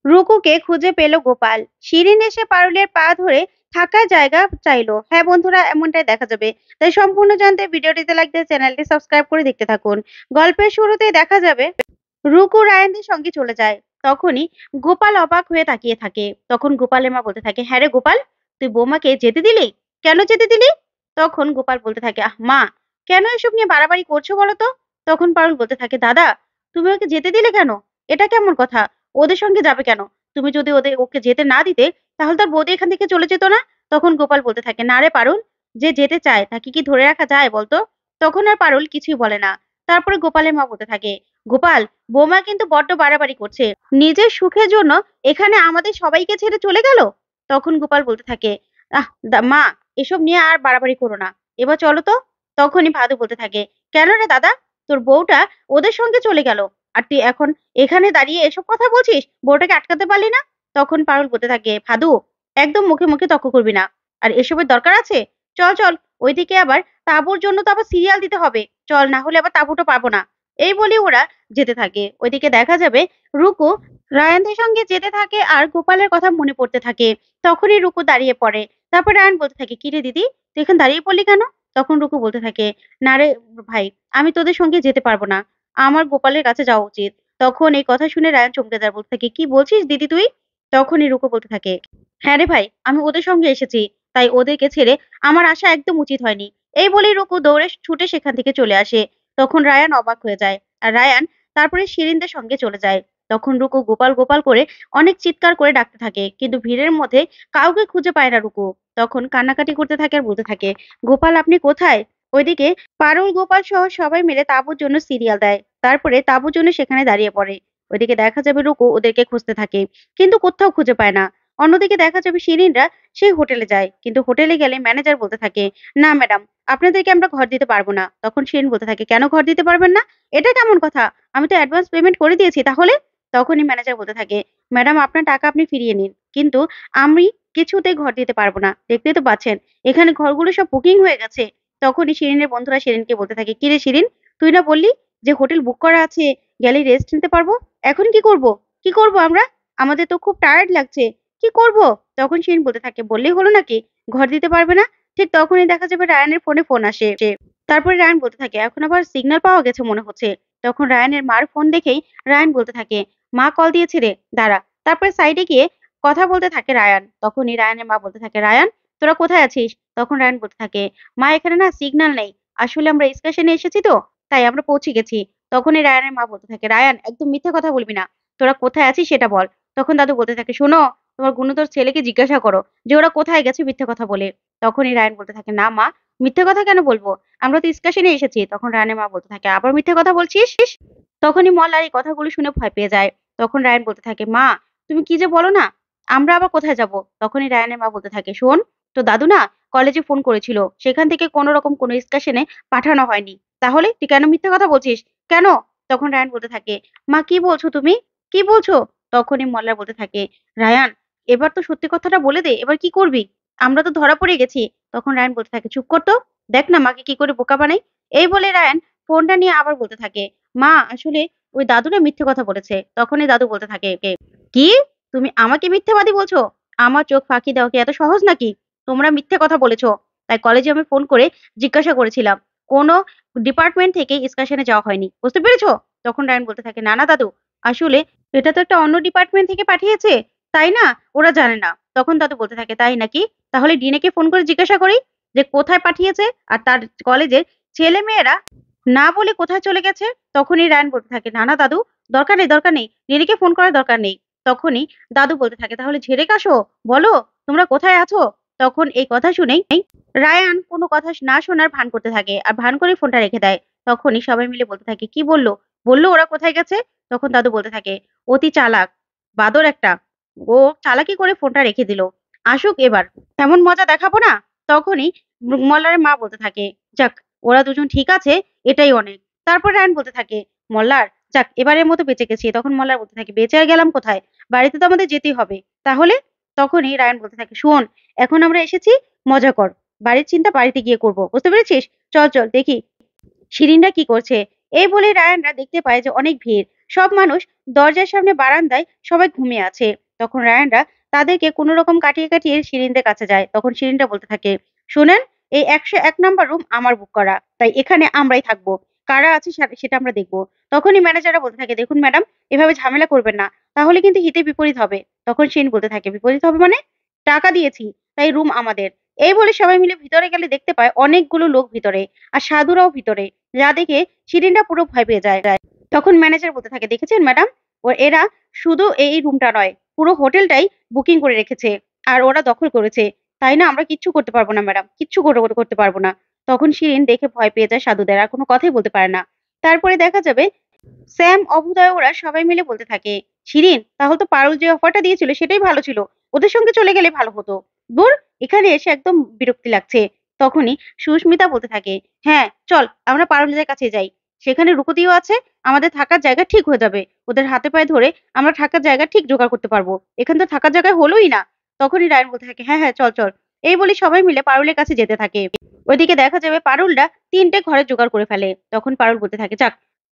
রুকুকে খুঁজে পেল গোপাল। শিরিন এসে পারুলের পা ধরে থাকার জায়গা চাইলো। হ্যাঁ বন্ধুরা, এমনটাই দেখা যাবে। তাই সম্পূর্ণ জানতে ভিডিওটিতে লাইক দিয়ে চ্যানেলটি সাবস্ক্রাইব করে দেখতে থাকুন। গল্পের শুরুতেই দেখা যাবে রুকু রায়ানদের সঙ্গে চলে যায়। তখনই গোপাল অবাক হয়ে তাকিয়ে থাকে। তখন গোপালের মা বলতে থাকে, হ্যাঁ রে গোপাল, তুই বৌমাকে যেতে দিলি? কেন যেতে দিলি? তখন গোপাল বলতে থাকে, আহ মা, কেন এসব নিয়ে বাড়াবাড়ি করছো বলো তো? তখন পারুল বলতে থাকে, দাদা, তুমি ওকে যেতে দিলে কেন? এটা কেমন কথা? ওদের সঙ্গে যাবে কেন? তুমি যদি ওকে যেতে না দিতে, তাহলে তার বৌদি এখান থেকে চলে যেত না? তখন গোপাল বলতে থাকে, না রে পারুল, যে যেতে চায় তাকে কি ধরে রাখা যায় বলতো? তখন আর পারুল কিছুই বলে না। তারপরে গোপালের মা বলতে থাকে, গোপাল, বৌমা কিন্তু বড্ড বাড়াবাড়ি করছে। নিজের সুখের জন্য এখানে আমাদের সবাইকে ছেড়ে চলে গেল। তখন গোপাল বলতে থাকে, আহ মা, এসব নিয়ে আর বাড়াবাড়ি করো না, এবার চলো তো। তখনই ভাদু বলতে থাকে, কেন রে দাদা, তোর বউটা ওদের সঙ্গে চলে গেল, আর তুই এখন এখানে দাঁড়িয়ে এসব কথা বলছিস? বউটাকে আটকাতে পারলি না? তখন পারুল বলতে থাকে, ভাদু, একদম মুখে মুখে তর্ক করবি না। আর এসবের দরকার আছে? চল চল, ওইদিকে আবার তাঁবুর জন্য তো আবার সিরিয়াল দিতে হবে। চল, না হলে আবার তাঁবুটা পাবো না। এই বলে ওরা যেতে থাকে। ওইদিকে দেখা যাবে রুকু রায়ানদের সঙ্গে যেতে থাকে আর গোপালের কথা মনে পড়তে থাকে। তখনই রুকু দাঁড়িয়ে পড়ে। তারপর রায়ান বলতে থাকে, কি রে দিদি, তুই এখানে দাঁড়িয়ে পড়লি কেন? তখন রুকু বলতে থাকে, না রে ভাই, আমি তোদের সঙ্গে যেতে পারবো না, আমার গোপালের কাছে যাওয়া উচিত। তখন এই কথা শুনে রায়ান চমকে যায়, বলতে থাকে, কি বলছিস দিদি তুই? তখনই রুকু বলতে থাকে, হ্যাঁ রে ভাই, আমি ওদের সঙ্গে এসেছি, তাই ওদেরকে ছেড়ে আমার আসা একদম উচিত হয়নি। এই বলেই রুকু দৌড়ে ছুটে সেখান থেকে চলে আসে। তখন রায়ান অবাক হয়ে যায়। আর রায়ান তারপরে শিরিনদের সঙ্গে চলে যায়। তখন রুকু গোপাল গোপাল করে অনেক চিৎকার করে ডাকতে থাকে, কিন্তু ভিড়ের মধ্যে কাউকে খুঁজে পায় না রুকু। তখন কান্নাকাটি করতে থাকে আর বলতে থাকে, গোপাল আপনি কোথায়? ওইদিকে পারুল গোপাল সহ সবাই মিলে তাঁবুর জন্য সিরিয়াল দেয়। তারপরে তাঁবুর জন্য সেখানে দাঁড়িয়ে পড়ে। ওইদিকে দেখা যাবে রুকু ওদেরকে খুঁজতে থাকে, কিন্তু কোথাও খুঁজে পায় না। অন্যদিকে দেখা যাবে শিরিনরা সেই হোটেলে যায়, কিন্তু হোটেলে গেলে ম্যানেজার বলতে থাকে, না ম্যাডাম, আপনাদেরকে আমরা ঘর দিতে পারবো না। তখন শিরিন বলতে থাকে, কেন ঘর দিতে পারবেন না? এটা কেমন কথা? আমি তো অ্যাডভান্স পেমেন্ট করে দিয়েছি তাহলে। তখনই ম্যানেজার বলতে থাকে, ম্যাডাম, আপনার টাকা আপনি ফিরিয়ে নিন, কিন্তু আমি কিছুতেই ঘর দিতে পারবো না। দেখতেই তো পাচ্ছেন এখানে ঘরগুলো সব বুকিং হয়ে গেছে। তখনই শিরিনের বন্ধুরা শিরিনকে বলতে থাকে, কিরে শিরিন, তুই না বললি যে হোটেল বুক করা আছে, গেলে রেস্ট নিতে পারবো? এখন কি করব? কি করব আমরা? আমাদের তো খুব টায়ার্ড লাগছে, কি করব? তখন শিরিন বলতে থাকে, বললেই হলো নাকি ঘর দিতে পারবে না? ঠিক তখনই দেখা যাবে রায়ানের ফোনে ফোন আসে। তারপরে রায়ান বলতে থাকে, এখন আবার সিগন্যাল পাওয়া গেছে মনে হচ্ছে। তখন রায়ানের মার ফোন দেখেই রায়ান বলতে থাকে, মা কল দিয়েছে রে, দাঁড়া। তারপরে সাইডে গিয়ে কথা বলতে থাকে রায়ান। তখনই রায়ানের মা বলতে থাকে, রায়ান, তোরা কোথায় আছিস? তখন রায়ান বলতে থাকে, মা এখানে না সিগন্যাল নেই, আসলে আমরা স্টেশনে এসেছি তো, তাই আমরা পৌঁছে গেছি। তখনই রায়ানের মা বলতে থাকে, রায়ান, একদম মিথ্যে কথা বলবি না, তোরা কোথায় আছিস সেটা বল। তখন দাদু বলতে থাকে, শোনো, তোমার গুণধর ছেলেকে জিজ্ঞাসা করো যে ওরা কোথায় গেছে মিথ্যে কথা বলে। তখনই রায়ান বলতে থাকে, না মা, মিথ্যে কথা কেন বলবো, আমরা তো স্টেশনে এসেছি। তখন রায়ানের মা বলতে থাকে, আবার মিথ্যে কথা বলছিস? তখনই মল্লার এই কথাগুলো শুনে ভয় পেয়ে যায়। তখন রায়ান বলতে থাকে, মা, তুমি কি যে বলো না, আমরা আবার কোথায় যাব? তখনই রায়ানের মা বলতে থাকে, শোন, তো দাদু না কলেজে ফোন করেছিল, সেখান থেকে কোনো রকম কোনো স্টেশনে পাঠানো হয়নি, তাহলে তুই কেন মিথ্যে কথা বলছিস? কেন? তখন রায়ান বলতে থাকে, মা কি বলছো তুমি, কি বলছো? তখনই মল্লার বলতে থাকে, রায়ান, এবার তো সত্যি কথাটা বলে দে, এবার কি করবি? আমরা তো ধরা পড়ে গেছি। তখন রায়ান বলতে থাকে, চুপ কর তো, দেখ না মাকে কি করে বোকা বানাই। এই বলে রায়ান ফোনটা নিয়ে আবার বলতে থাকে, মা, আসলে ওই দাদু না মিথ্যে কথা বলেছে। তখনই দাদু বলতে থাকে, কি, তুমি আমাকে মিথ্যেবাদী বলছো? আমার চোখ ফাঁকি দেওয়া কি এত সহজ নাকি? তোমরা মিথ্যে কথা বলেছো। তাই কলেজে আমি ফোন করে জিজ্ঞাসা করেছিলাম, কোনো ডিপার্টমেন্ট থেকে এক্সকার্শনে যাওয়া হয়নি, বুঝতে পেরেছো? তখন রায়ান বলতে থাকে, না না দাদু, আসলে এটা তো একটা অন্য ডিপার্টমেন্ট থেকে পাঠিয়েছে, তাই না, ওরা জানে না। তখন দাদু বলতে থাকে, তাই নাকি? তাহলে ডিনেকে ফোন করে জিজ্ঞাসা করি যে কোথায় পাঠিয়েছে, আর তার কলেজের ছেলে মেয়েরা না বলে কোথায় চলে গেছে। তখনই রায়ান বলতে থাকে, না না দাদু, দরকার নেই, দরকার নেই, রিনিকে ফোন করার দরকার নেই। তখনই দাদু বলতে থাকে, তাহলে ঝেড়ে কাশো, বলো তোমরা কোথায় আছো। তখন এই কথা শুনেই রায়ান কোনো কথা না শোনার ভান করতে থাকে, আর ভান করে ফোনটা রেখে দেয়। তখনই সবাই মিলে বলতে থাকে, কি বললো? বললো ওরা কোথায় গেছে? তখন দাদু বলতে থাকে, অতি চালাক বাদর একটা, ও চালাকি করে ফোনটা রেখে দিল, আসুক এবার, এমন মজা দেখাবো না। তখনই মল্লারের মা বলতে থাকে, যাক, ওরা দুজন ঠিক আছে, এটাই অনেক। তারপর রায়ন বলতে থাকে, মল্লার, যাক এবারের মতো বেঁচে গেছি। তখন মল্লার বলতে থাকে, বেঁচে আর গেলাম কোথায়, বাড়িতে তো আমাদের যেতেই হবে। তাহলে? তখনই রায়ন বলতে থাকে, শোন, এখন আমরা এসেছি, মজা কর, বাড়ির চিন্তা বাড়িতে গিয়ে করবো, বুঝতে পেরেছিস? চল চল দেখি শিরিনরা কি করছে। এই বলে রায়ানরা দেখতে পায় যে অনেক ভিড়। সব মানুষ দরজার সামনে বারান্দায় সবাই ঘুমিয়ে আছে। তখন রায়ানরা তাদেরকে কোনো রকম কাটিয়ে কাটিয়ে শিরিনদের কাছে যায়। তখন শিরিনটা বলতে থাকে, শোনেন, এই 101 নাম্বার রুম আমার বুক করা, তাই এখানে আমরাই থাকবো। কারা আছে সেটা আমরা দেখবো। তখনই ম্যানেজাররা বলতে থাকে, দেখুন ম্যাডাম, এভাবে ঝামেলা করবেন না, তাহলে কিন্তু হিতে বিপরীত হবে। তখন শিরিন বলতে থাকে, বিপরীত হবে মানে? টাকা দিয়েছি, তাই রুম আমাদের। এই বলে সবাই মিলে ভিতরে গেলে দেখতে পায় অনেকগুলো লোক ভিতরে, আর সাধুরাও ভিতরে, যা দেখে শিরিনটা পুরো ভয় পেয়ে যায়। তখন ম্যানেজার বলতে থাকে, দেখেছেন ম্যাডাম, এরা শুধু এই রুমটা নয়, পুরো হোটেলটাই বুকিং করে রেখেছে, আর ওরা দখল করেছে। তাই না, আমরা কিচ্ছু করতে পারবো না ম্যাডাম, কিচ্ছু করতে পারবো না। তখন শিরিন দেখে ভয় পেয়ে যায় সাধুদের, আর কোনো কথাই বলতে পারে না। তারপরে দেখা যাবে স্যাম, অভুদয় ওরা সবাই মিলে বলতে থাকে, শিরিন, তাহলে তো পারুল যে অফারটা দিয়েছিল সেটাই ভালো ছিল, ওদের সঙ্গে চলে গেলে ভালো হতো। দূর, এখানে এসে একদম বিরক্তি লাগছে। তখনই সুস্মিতা বলতে থাকে, হ্যাঁ চল, আমরা পারুলের কাছে যাই, সেখানে রুকুতিও আছে, আমাদের থাকার জায়গা ঠিক হয়ে যাবে, ওদের হাতে পায়ে ধরে আমরা থাকার জায়গা ঠিক জোগাড় করতে পারবো, এখানে তো থাকার জায়গায় হলোই না। তখনই রায়ন বলতে থাকে, হ্যাঁ হ্যাঁ চল চল। এই বলে সবাই মিলে পারুলের কাছে যেতে থাকে। ওইদিকে দেখা যাবে পারুলরা 3টে ঘরে জোগাড় করে ফেলে। তখন পারুল বলতে থাকে, যাক,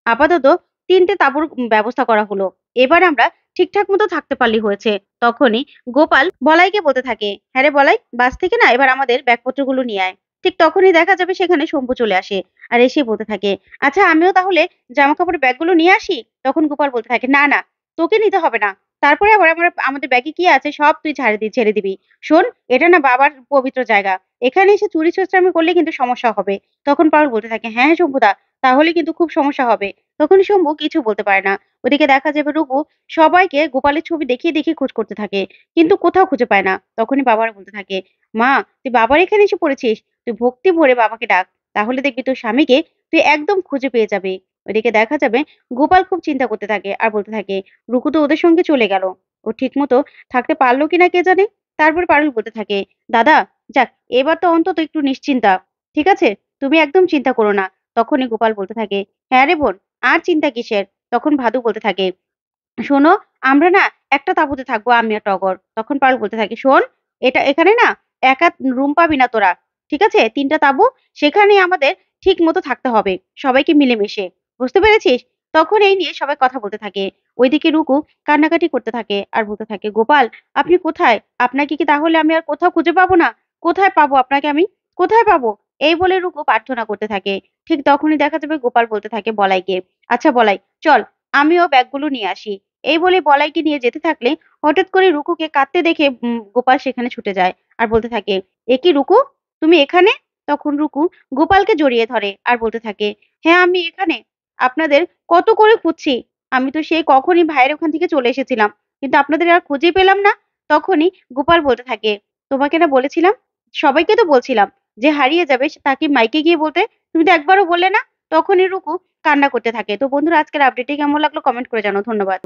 আপাতত 3টে তাঁবুর ব্যবস্থা করা হলো, এবার আমরা ঠিকঠাক মতো থাকতে পারলেই হয়েছে। তখনই গোপাল বলাইকে বলতে থাকে, হ্যাঁ রে বলাই, বাস থেকে না এবার আমাদের ব্যাগপত্রগুলো নিয়ে আয়। ঠিক তখনই দেখা যাবে সেখানে শম্ভু চলে আসে, আর এসে বলতে থাকে, আচ্ছা আমিও তাহলে জামা কাপড়ের ব্যাগগুলো নিয়ে আসি। তখন গোপাল বলতে থাকে, না না, তোকে নিতে হবে না, তারপরে আবার আমাদের ব্যাগে কি আছে সব তুই ছেড়ে দিবি। শোন, এটা না বাবার পবিত্র জায়গা, এখানে এসে চুরি ছোঁচড়ামি করলে কিন্তু সমস্যা হবে। তখন পারুল বলতে থাকে, হ্যাঁ হ্যাঁ শম্ভুদা, তাহলে কিন্তু খুব সমস্যা হবে। তখন শম্ভু কিছু বলতে পারে না। ওদিকে দেখা যাবে রঘু সবাইকে গোপালের ছবি দেখিয়ে দেখিয়ে খোঁজ করতে থাকে, কিন্তু কোথাও খুঁজে পায় না। তখনই বাবার বলতে থাকে, মা, তুই বাবার এখানে এসে পড়েছিস, তুই ভক্তি ভরে বাবাকে ডাক, তাহলে দেখবি তোর স্বামীকে তুই একদম খুঁজে পেয়ে যাবে। ওইদিকে দেখা যাবে গোপাল খুব চিন্তা করতে থাকে, আর বলতে থাকে, রুকু তো ওদের সঙ্গে চলে গেল, ও ঠিক মতো থাকতে পারলো কিনা কে জানে। তারপর পারুল বলতে থাকে, দাদা, যাক, এবার তো অন্তত একটু নিশ্চিন্তা, ঠিক আছে, তুমি একদম চিন্তা করো না। তখনই গোপাল বলতে থাকে, হ্যাঁ রে বোন, আর চিন্তা কিসের। তখন ভাদু বলতে থাকে, শোনো, আমরা না একটা তাঁবুতে থাকবো, আমি আর টগর। তখন পারুল বলতে থাকে, শোন, এখানে না একা রুম পাবি না তোরা, ঠিক আছে, 3টা তাঁবু, সেখানে আমাদের ঠিক মতো থাকতে হবে, সবাইকে মিলেমিশে, বুঝতে পেরেছিস? তখন এই নিয়ে সবাই কথা বলতে থাকে। ওইদিকে রুকু কান্নাকাটি করতে থাকে, আর বলতে থাকে, গোপাল, আপনি কোথায়? আপনাকে কি তাহলে আমি আর কোথাও খুঁজে পাবো না? কোথায় পাবো আপনাকে আমি? কোথায় পাবো? এই বলে রুকু প্রার্থনা করতে থাকে। ঠিক তখনই দেখা যাবে গোপাল বলতে থাকে বলাইকে, আচ্ছা বলাই, চল, আমিও ব্যাগগুলো নিয়ে আসি। এই বলে বলাইকে নিয়ে যেতে থাকলে হঠাৎ করে রুকুকে কাঁদতে দেখে গোপাল সেখানে ছুটে যায়, আর বলতে থাকে, এ কি রুকু, তুমি এখানে? তখন রুকু গোপালকে জড়িয়ে ধরে, আর বলতে থাকে, হ্যাঁ আমি এখানে, আপনাদের কত করে খুঁজছি, আমি তো সেই কখনই ভাইয়ের ওখান থেকে চলে এসেছিলাম, কিন্তু আপনাদের আর খুঁজেই পেলাম না। তখনই গোপাল বলতে থাকে, তোমাকে না বলেছিলাম, সবাইকে তো বলছিলাম, যে হারিয়ে যাবে তাকে মাইকে গিয়ে বলতে, তুমি তো একবারও বললে না। তখনই রুকু কান্না করতে থাকে। তো বন্ধুরা, আজকের আপডেটটি কেমন লাগলো কমেন্ট করে জানাও। ধন্যবাদ।